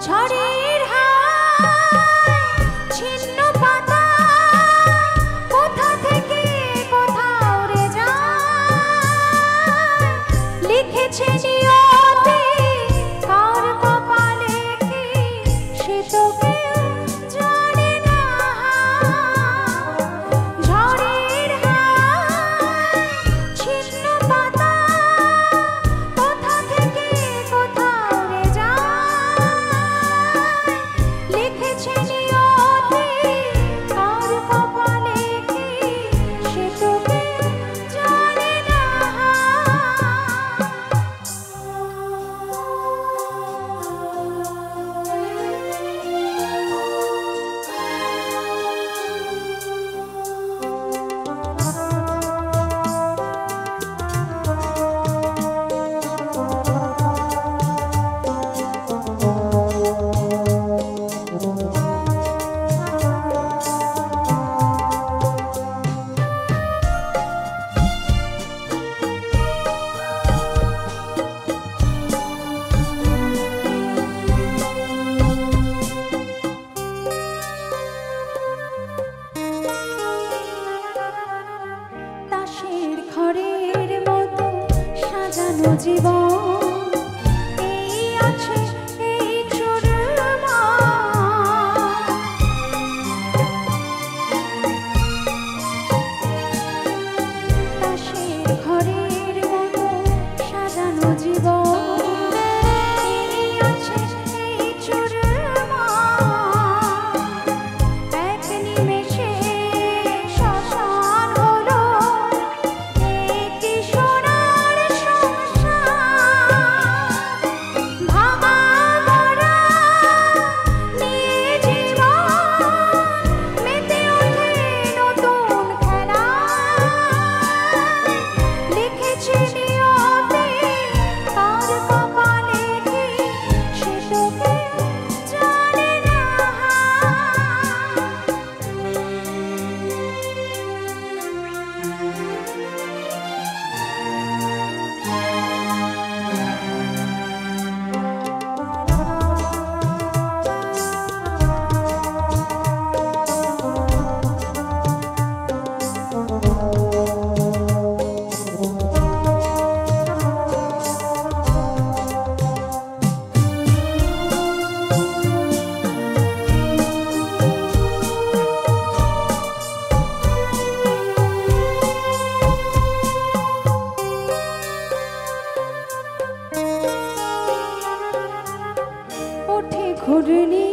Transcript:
ঝড়ের হাওয়ায় ছিন্ন পাতা কোথা থেকে কোথাও উড়ে যায়, লিখেছে নিয়তি কার কপালে কি সে তো কেউ জানে না। ঝড়ের হাওয়ায় ছিন্ন পাতা কোথা থেকে কোথাও উড়ে যায়, লিখেছে নিয়তি কার কপালে কি সে তো কেউ জানে না। তাসের ঘরের মতো সাজানো জীবন এই আছে এই চুরমা। তাসের ঘরের মতো সাজানো জীবন এই আছে এই চুরমা। এক নিমেষে শ্মশান হলো এই কি সোনার সংসার। ভাঙা গড়া নিয়ে জীবন মেতে ওঠে নতুন খেলায়, লিখেছে নিয়তি কার কপালে কি সে তো কেউ জানে না। ওঠে ঘূর্ণি